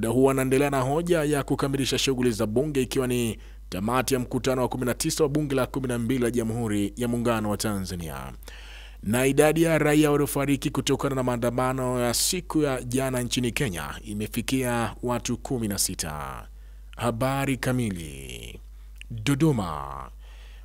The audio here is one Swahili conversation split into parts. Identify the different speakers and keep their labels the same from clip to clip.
Speaker 1: muda huu anaendelea na hoja ya kukamilisha shughuli za bunge ikiwa ni tamati ya mkutano wa 19 wa bunge la 12 la Jamhuri ya Muungano wa Tanzania. Na idadi ya raia waliofariki kutokana na maandamano ya siku ya jana nchini Kenya imefikia watu 16. Habari kamili. Dodoma.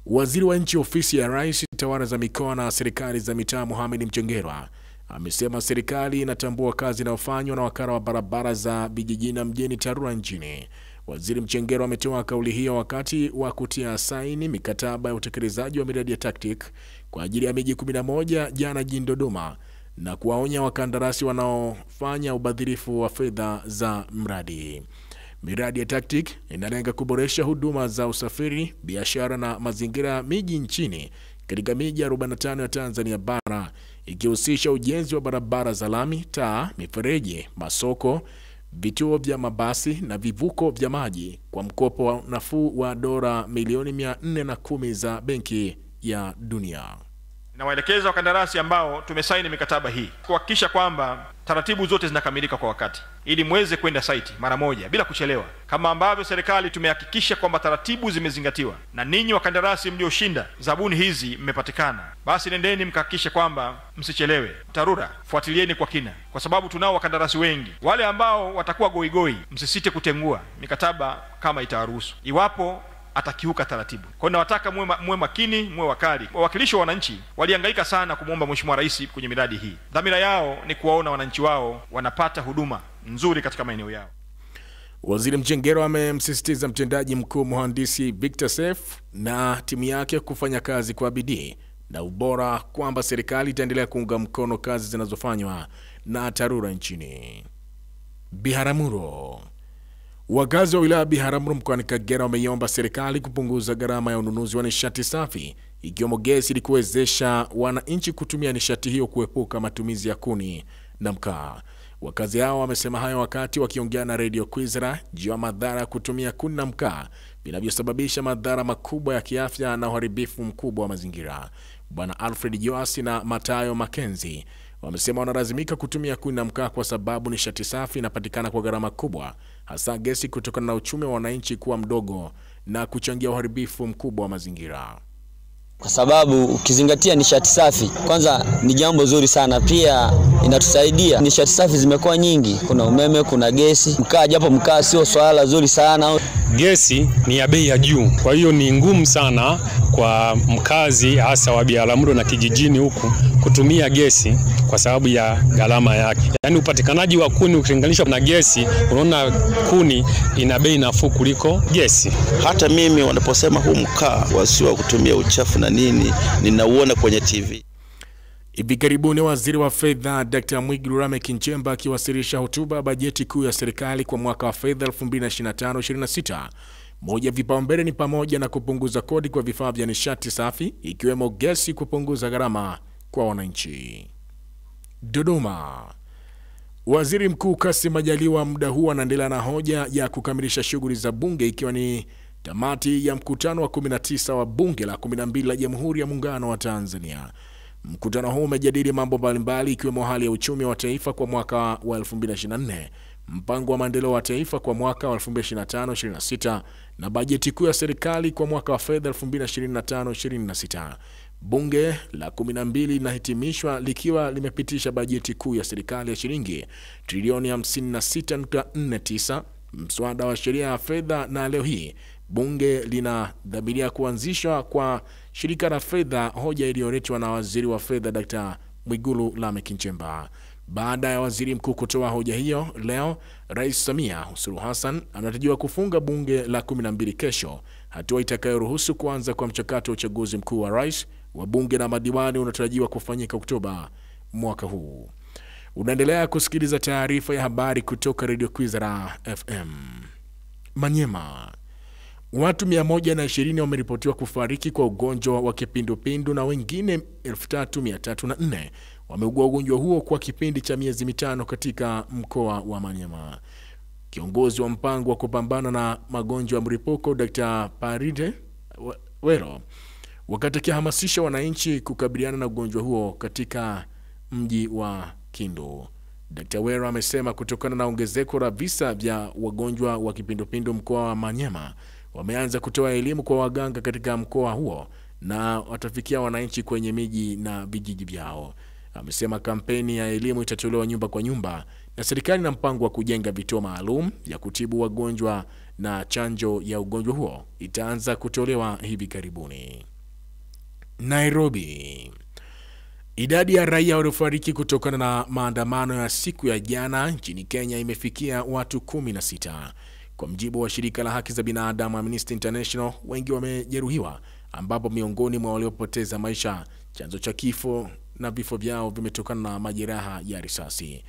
Speaker 1: Waziri wa nchi ofisi ya Rais, tawala za mikoa na serikali za mitaa Mohamed Mchengerwa amesema serikali inatambua kazi inayofanywa na wakala wa barabara za vijijini na mjini TARURA nchini. Waziri Mchengerwa ametoa kauli hiyo wakati wa kutia saini mikataba ya utekelezaji wa miradi ya TACTIC kwa ajili ya miji 11 jana jijini Dodoma na kuwaonya wakandarasi wanaofanya ubadhirifu wa fedha za mradi. Miradi ya TACTIC inalenga kuboresha huduma za usafiri, biashara na mazingira ya miji nchini katika miji 45 ya Tanzania bara, ikihusisha ujenzi wa barabara za lami, taa, mifereji, masoko, vituo vya mabasi na vivuko vya maji kwa mkopo nafuu wa dola milioni 410 za Benki ya Dunia.
Speaker 2: Na waelekeza wakandarasi ambao tumesaini mikataba hii kuhakikisha kwamba taratibu zote zinakamilika kwa wakati ili muweze kwenda site mara moja bila kuchelewa, kama ambavyo serikali tumehakikisha kwamba taratibu zimezingatiwa na ninyi wakandarasi mlioshinda zabuni hizi mmepatikana. Basi nendeni mkahakikishe kwamba msichelewe. TARURA, fuatilieni kwa kina kwa sababu tunao wakandarasi wengi. Wale ambao watakuwa goigoi, msisite kutengua mikataba kama itaruhusu iwapo atakiuka taratibu. Kwa hiyo nawataka muwe makini, muwe wakali. Wawakilishi wa wananchi walihangaika sana kumuomba Mheshimiwa Rais kwenye miradi hii. Dhamira yao ni kuwaona wananchi wao wanapata huduma nzuri katika maeneo yao.
Speaker 1: Waziri Mchengerwa amemsisitiza mtendaji mkuu Mhandisi Victor Seif na timu yake kufanya kazi kwa bidii na ubora, kwamba serikali itaendelea kuunga mkono kazi zinazofanywa na TARURA nchini. Biharamulo. Wakazi wa wilaya Biharamulo mkoani Kagera wameiomba serikali kupunguza gharama ya ununuzi wa nishati safi ikiwemo gesi ili kuwezesha wananchi kutumia nishati hiyo kuepuka matumizi ya kuni na mkaa. Wakazi hao wamesema hayo wakati wakiongea na Radio Kwizera juu ya madhara ya kutumia kuni na mkaa vinavyosababisha madhara makubwa ya kiafya na uharibifu mkubwa wa mazingira. Bwana Alfred Joasi na Matayo Makenzi wamesema wanalazimika kutumia kuni na mkaa kwa sababu nishati safi inapatikana kwa gharama kubwa, hasa gesi, kutokana na uchumi wa wananchi kuwa mdogo na kuchangia uharibifu mkubwa wa mazingira.
Speaker 3: Kwa sababu ukizingatia nishati safi kwanza ni jambo zuri sana, pia inatusaidia. Nishati safi zimekuwa nyingi, kuna umeme, kuna gesi, mkaa, japo mkaa sio swala zuri sana.
Speaker 4: Gesi ni ya bei ya juu, kwa hiyo ni ngumu sana kwa mkazi hasa wa Biharamulo na kijijini huku kutumia gesi kwa sababu ya gharama yake. Yaani upatikanaji wa kuni ukilinganisha na gesi, unaona kuni ina bei nafuu kuliko gesi.
Speaker 5: Hata mimi wanaposema huu mkaa wasio kutumia uchafu na nini, ninauona kwenye TV.
Speaker 1: Hivi karibuni waziri wa fedha Dr. Mwigulu Lameck Nchemba akiwasilisha hotuba bajeti kuu ya serikali kwa mwaka wa fedha 2025-26. Moja vipaumbele ni pamoja na kupunguza kodi kwa vifaa vya nishati safi ikiwemo gesi, kupunguza gharama kwa wananchi. Dodoma. Waziri Mkuu Kassim Majaliwa muda huu anaendelea na hoja ya kukamilisha shughuli za bunge ikiwa ni tamati ya mkutano wa 19 wa bunge la 12 la Jamhuri ya Muungano wa Tanzania. Mkutano huu umejadili mambo mbalimbali ikiwemo hali ya uchumi wa taifa kwa mwaka wa 2024, mpango wa maendeleo wa taifa kwa mwaka wa 2025-26 na bajeti kuu ya serikali kwa mwaka wa fedha 2025-26. Bunge la 12 linahitimishwa likiwa limepitisha bajeti kuu ya serikali ya shilingi trilioni 56.49, mswada wa sheria ya fedha, na leo hii bunge linadhamiria kuanzishwa kwa shirika la fedha, hoja iliyoletwa na waziri wa fedha Dr. Mwigulu Lameck Nchemba. Baada ya waziri mkuu kutoa hoja hiyo leo, Rais Samia Suluhu Hassan anatarajiwa kufunga bunge la 12 kesho, hatua itakayoruhusu kuanza kwa mchakato wa uchaguzi mkuu wa rais, wa bunge na madiwani unatarajiwa kufanyika Oktoba mwaka huu. Unaendelea kusikiliza taarifa ya habari kutoka Radio Kwizera FM. Manyema. Watu 120 wameripotiwa kufariki kwa ugonjwa wa kipindupindu na wengine 3304 wameugua ugonjwa huo kwa kipindi cha miezi 5 katika mkoa wa Manyema. Kiongozi wa mpango wa kupambana na magonjwa ya mlipuko Dr. Paride Wero wakati akihamasisha wananchi kukabiliana na ugonjwa huo katika mji wa Kindu. Dr. Wera amesema kutokana na ongezeko la visa vya wagonjwa wa kipindupindu mkoa wa Manyema, wameanza kutoa elimu kwa waganga katika mkoa huo na watafikia wananchi kwenye miji na vijiji vyao. Amesema kampeni ya elimu itatolewa nyumba kwa nyumba na serikali na mpango wa kujenga vituo maalum ya kutibu wagonjwa na chanjo ya ugonjwa huo itaanza kutolewa hivi karibuni. Nairobi. Idadi ya raia waliofariki kutokana na maandamano ya siku ya jana nchini Kenya imefikia watu 16. Kwa mjibu wa shirika la haki za binadamu Amnesty International, wengi wamejeruhiwa ambapo miongoni mwa waliopoteza maisha, chanzo cha kifo na vifo vyao vimetokana na majeraha ya risasi.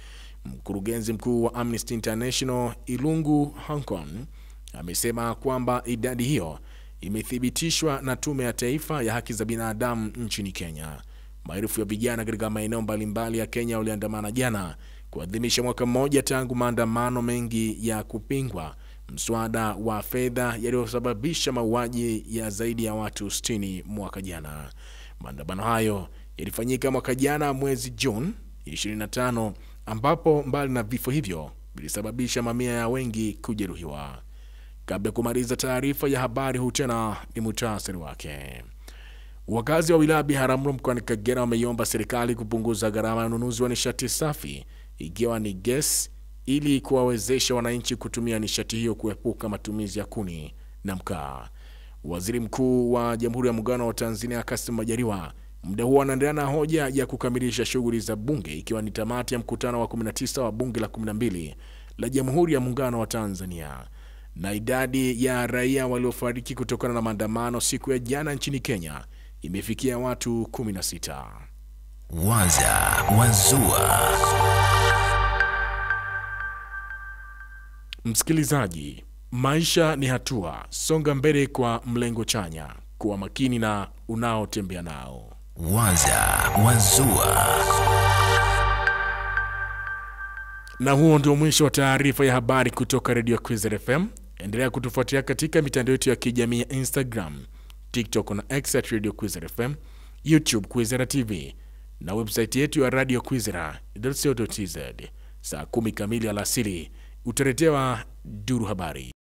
Speaker 1: Mkurugenzi mkuu wa Amnesty International Ilungu Hankon amesema kwamba idadi hiyo imethibitishwa na Tume ya Taifa ya Haki za Binadamu nchini Kenya. Maelfu ya vijana katika maeneo mbalimbali ya Kenya waliandamana jana kuadhimisha mwaka mmoja tangu maandamano mengi ya kupingwa mswada wa fedha yaliyosababisha mauaji ya zaidi ya watu 60 mwaka jana. Maandamano hayo yalifanyika mwaka jana mwezi Juni 25, ambapo mbali na vifo hivyo vilisababisha mamia ya wengi kujeruhiwa. Kabla kumaliza taarifa ya habari, hutena ni muhtasari wake. Wakazi wa wilaya Biharamulo mkoani Kagera wameiomba serikali kupunguza gharama ya ununuzi wa nishati safi ikiwa ni gesi ili kuwawezesha wananchi kutumia nishati hiyo kuepuka matumizi ya kuni na mkaa. Waziri Mkuu wa Jamhuri ya Muungano wa Tanzania Kassim Majaliwa muda huo anaendelea na hoja ya kukamilisha shughuli za bunge ikiwa ni tamati ya mkutano wa 19 wa bunge la 12 la Jamhuri ya Muungano wa Tanzania. Na idadi ya raia waliofariki kutokana na maandamano siku ya jana nchini Kenya imefikia watu 16.
Speaker 6: Waza Wazua.
Speaker 1: Msikilizaji, maisha ni hatua, songa mbele kwa mlengo chanya, kuwa makini na unaotembea nao.
Speaker 6: Waza Wazua.
Speaker 1: Na huo ndio mwisho wa taarifa ya habari kutoka Radio Kwizera FM. Endelea kutufuatia katika mitandao yetu ya kijamii ya Instagram, TikTok na X at Radio Kwizera FM, YouTube Kwizera TV na website yetu ya Radio Kwizera.co.tz. Saa 10 kamili alasiri utaletewa duru habari.